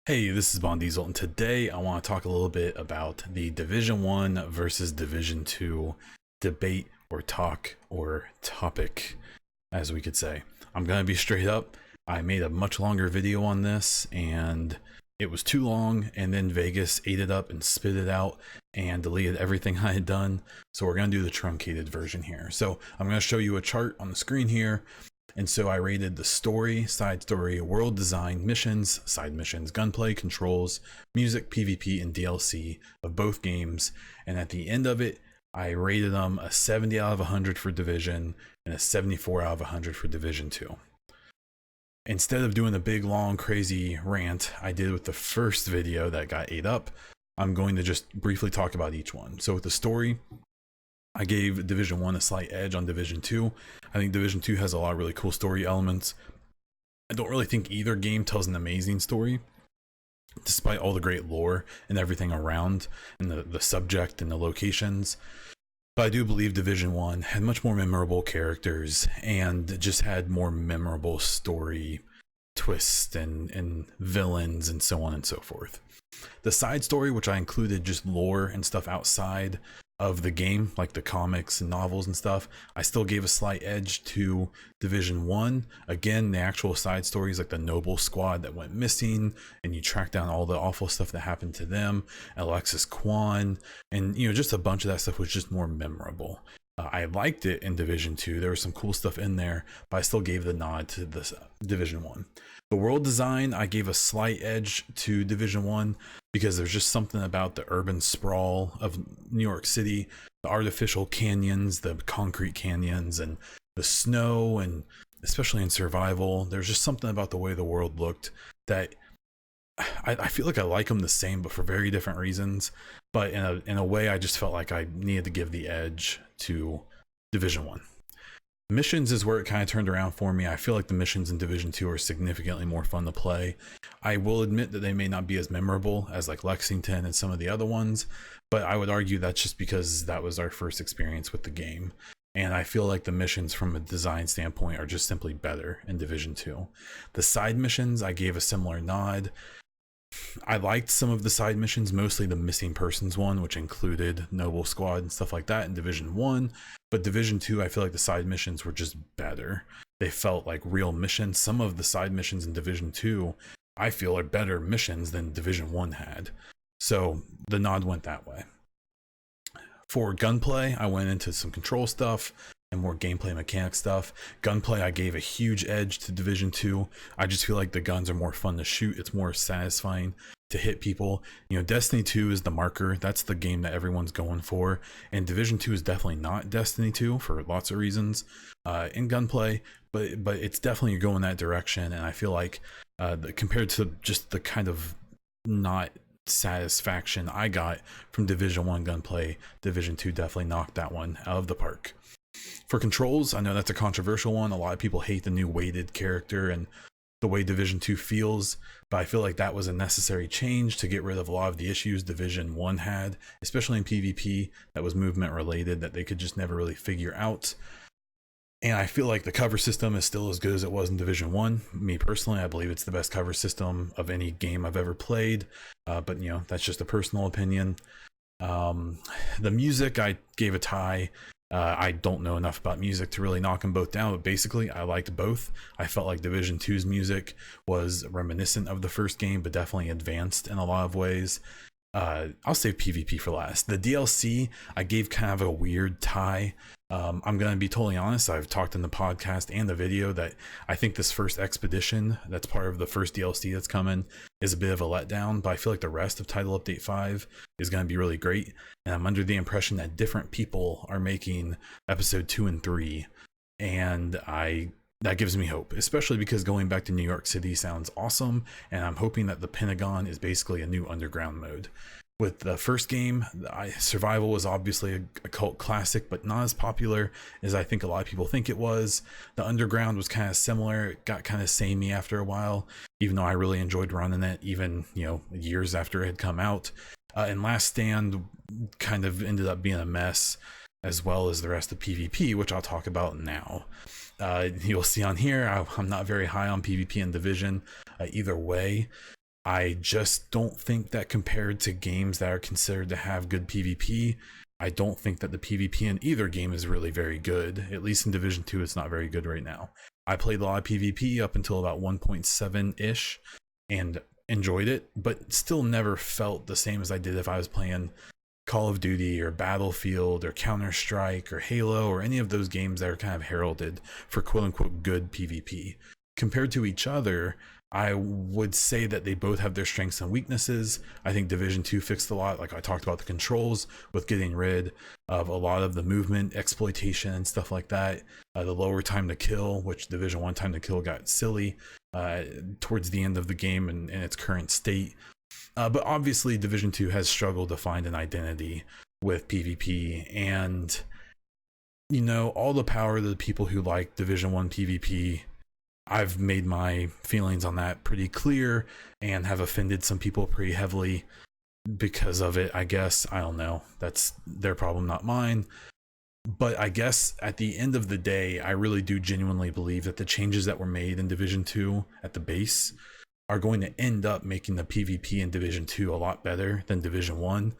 Hey, this is Bon Diesel, and today I want to talk a little bit about the Division 1 versus Division 2 debate or talk or topic, as we could say. I'm going to be straight up. I made a much longer video on this, and it was too long, and then Vegas ate it up and spit it out and deleted everything I had done. So we're going to do the truncated version here. So I'm going to show you a chart on the screen here. And so I rated the story, side story, world design, missions, side missions, gunplay, controls, music, PvP, and DLC of both games. And at the end of it, I rated them a 70 out of 100 for Division and a 74 out of 100 for Division 2. Instead of doing a big, long, crazy rant I did with the first video that got ate up, I'm going to just briefly talk about each one. So with the story, I gave Division 1 a slight edge on Division 2. I think Division 2 has a lot of really cool story elements. I don't really think either game tells an amazing story, despite all the great lore and everything around, and the subject and the locations. But I do believe Division 1 had much more memorable characters and just had more memorable story twists and villains and so on and so forth. The side story, which I included just lore and stuff outside of the game, like the comics and novels and stuff, I still gave a slight edge to Division 1. Again, the actual side stories, like the Noble Squad that went missing, and you track down all the awful stuff that happened to them, Alexis Kwan, and just a bunch of that stuff was just more memorable. I liked it in Division 2. There was some cool stuff in there, but I still gave the nod to this Division 1. The world design, I gave a slight edge to Division 1 because there's just something about the urban sprawl of New York City, the artificial canyons, the concrete canyons, and the snow, and especially in survival, there's just something about the way the world looked that I feel like I like them the same, but for very different reasons. But in a way, I just felt like I needed to give the edge to Division 1. Missions is where it kind of turned around for me. I feel like the missions in Division 2 are significantly more fun to play. I will admit that they may not be as memorable as like Lexington and some of the other ones, but I would argue that's just because that was our first experience with the game. And I feel like the missions from a design standpoint are just simply better in Division 2. The side missions, I gave a similar nod. I liked some of the side missions, mostly the missing persons one, which included Noble Squad and stuff like that in Division 1. But Division 2, I feel like the side missions were just better. They felt like real missions. Some of the side missions in Division 2, I feel, are better missions than Division 1 had. So the nod went that way. For gunplay, I went into some control stuff and more gameplay mechanic stuff. Gunplay, I gave a huge edge to Division 2. I just feel like the guns are more fun to shoot. It's more satisfying to hit people. Destiny 2 is the marker. That's the game that everyone's going for. And Division 2 is definitely not Destiny 2 for lots of reasons in gunplay, but it's definitely going that direction. And I feel like compared to just the kind of not satisfaction I got from Division 1 gunplay, Division 2 definitely knocked that one out of the park. For controls, I know that's a controversial one. A lot of people hate the new weighted character and the way Division 2 feels, but I feel like that was a necessary change to get rid of a lot of the issues Division 1 had, especially in PvP, that was movement related that they could just never really figure out. And I feel like the cover system is still as good as it was in Division 1. Me personally, I believe it's the best cover system of any game I've ever played, but that's just a personal opinion. The music, I gave a tie. I don't know enough about music to really knock them both down, but basically I liked both. I felt like Division 2's music was reminiscent of the first game, but definitely advanced in a lot of ways. I'll save PvP for last. The DLC, I gave kind of a weird tie. I'm going to be totally honest. I've talked in the podcast and the video that I think this first expedition that's part of the first DLC that's coming is a bit of a letdown, but I feel like the rest of Title Update 5 is going to be really great. And I'm under the impression that different people are making episode 2 and 3. And that gives me hope, especially because going back to New York City sounds awesome, and I'm hoping that the Pentagon is basically a new underground mode. With the first game, survival was obviously a cult classic, but not as popular as I think a lot of people think it was. The underground was kind of similar. It got kind of samey after a while, even though I really enjoyed running it, even years after it had come out. And Last Stand kind of ended up being a mess, as well as the rest of PvP, which I'll talk about now. You'll see on here, I'm not very high on PvP and Division either way. I just don't think that compared to games that are considered to have good PvP, I don't think that the PvP in either game is really very good. At least in Division 2, it's not very good right now. I played a lot of PvP up until about 1.7-ish and enjoyed it, but still never felt the same as I did if I was playing Call of Duty or Battlefield or Counter-Strike or Halo or any of those games that are kind of heralded for quote-unquote good PvP. Compared to each other, I would say that they both have their strengths and weaknesses. I think Division 2 fixed a lot, like I talked about the controls with getting rid of a lot of the movement exploitation and stuff like that. The lower time to kill, which Division 1 time to kill got silly towards the end of the game in its current state. But obviously Division 2 has struggled to find an identity with PvP, and you know, all the power to the people who like Division 1 PvP. I've made my feelings on that pretty clear and have offended some people pretty heavily because of it, I guess. I don't know. That's their problem, not mine. But I guess at the end of the day, I really do genuinely believe that the changes that were made in Division 2 at the base are going to end up making the PvP in Division 2 a lot better than Division 1.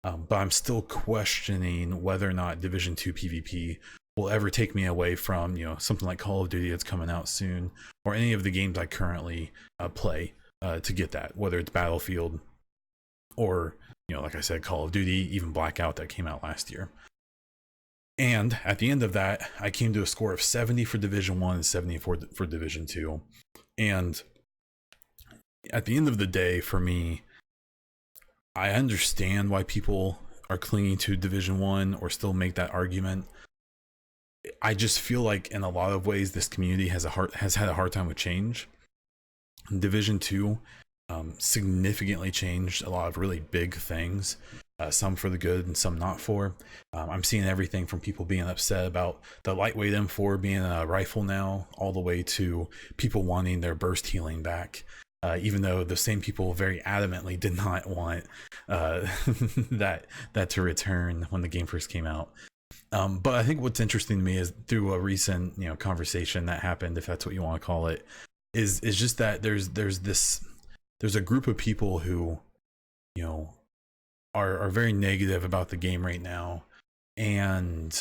But I'm still questioning whether or not Division 2 PvP will ever take me away from, you know, something like Call of Duty that's coming out soon, or any of the games I currently play to get that, whether it's Battlefield or, you know, like I said, Call of Duty, even Blackout that came out last year. And at the end of that, I came to a score of 70 for Division 1 and 74 for Division 2. And at the end of the day, for me, I understand why people are clinging to Division 1 or still make that argument. I just feel like in a lot of ways this community has had a hard time with change. Division 2 significantly changed a lot of really big things, some for the good and some not for. I'm seeing everything from people being upset about the lightweight M4 being a rifle now, all the way to people wanting their burst healing back. Even though the same people very adamantly did not want that to return when the game first came out. But I think what's interesting to me is through a recent, you know, conversation that happened, if that's what you want to call it, is just that there's a group of people who, you know, are very negative about the game right now. And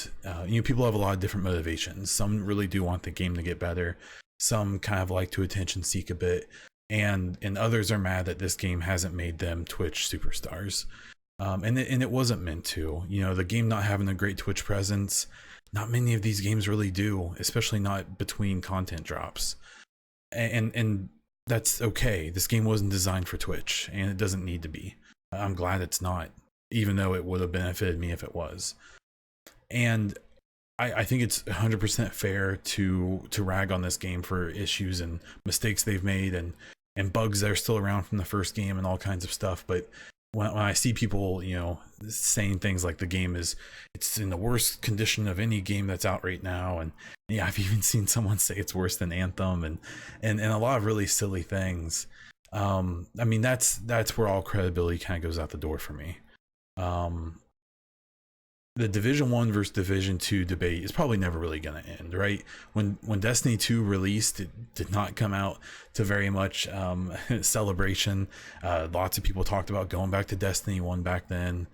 you know, people have a lot of different motivations. Some really do want the game to get better. Some kind of like to attention seek a bit, and others are mad that this game hasn't made them Twitch superstars. And it wasn't meant to. You know, the game not having a great Twitch presence, not many of these games really do, especially not between content drops. And that's okay. This game wasn't designed for Twitch, and it doesn't need to be. I'm glad it's not, even though it would have benefited me if it was. And I think it's 100% fair to rag on this game for issues and mistakes they've made and bugs that are still around from the first game and all kinds of stuff. But when I see people, you know, saying things like the game it's in the worst condition of any game that's out right now, and yeah, I've even seen someone say it's worse than Anthem, and a lot of really silly things. I mean, that's where all credibility kind of goes out the door for me. The Division 1 versus Division 2 debate is probably never really going to end, right? When Destiny 2 released, it did not come out to very much celebration. Lots of people talked about going back to Destiny 1 back then.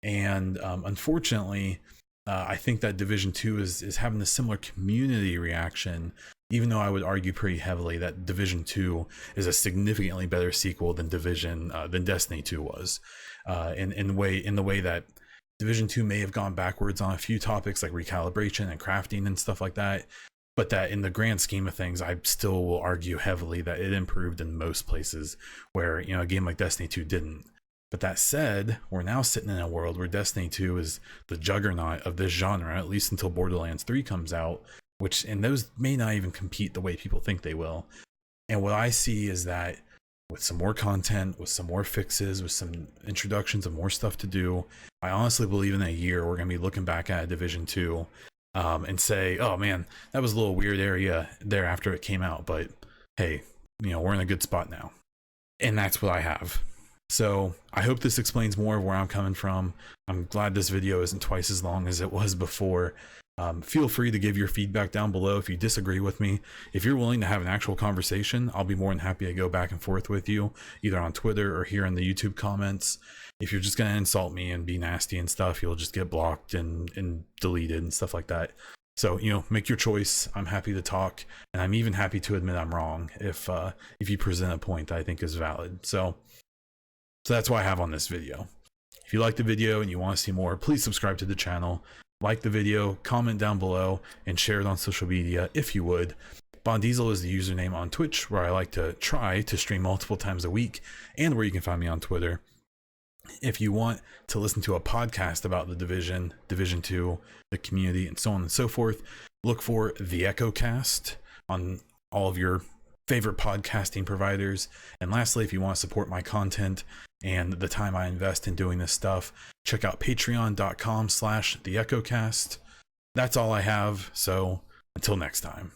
And unfortunately, I think that Division 2 is having a similar community reaction, even though I would argue pretty heavily that Division 2 is a significantly better sequel than Destiny 2 was. In the way that Division 2 may have gone backwards on a few topics like recalibration and crafting and stuff like that, but that in the grand scheme of things, I still will argue heavily that it improved in most places where, you know, a game like Destiny 2 didn't. But that said, we're now sitting in a world where Destiny 2 is the juggernaut of this genre, at least until Borderlands 3 comes out, and those may not even compete the way people think they will. And what I see is that with some more content, with some more fixes, with some introductions of more stuff to do, I honestly believe in a year we're going to be looking back at Division 2 and say, oh man, that was a little weird area there after it came out, but hey, you know, we're in a good spot now. And that's what I have. So I hope this explains more of where I'm coming from. I'm glad this video isn't twice as long as it was before. Feel free to give your feedback down below if you disagree with me. If you're willing to have an actual conversation, I'll be more than happy to go back and forth with you, either on Twitter or here in the YouTube comments. If you're just going to insult me and be nasty and stuff, you'll just get blocked and deleted and stuff like that. So, you know, make your choice. I'm happy to talk, and I'm even happy to admit I'm wrong if you present a point that I think is valid. So that's what I have on this video. If you like the video and you want to see more, please subscribe to the channel, like the video, comment down below, and share it on social media if you would. Bondiesel is the username on Twitch, where I like to try to stream multiple times a week, and where you can find me on Twitter. If you want to listen to a podcast about the Division, Division 2, the community, and so on and so forth, look for the EchoCast on all of your favorite podcasting providers. And lastly, if you want to support my content and the time I invest in doing this stuff, check out patreon.com/theechocast. That's all I have. So until next time.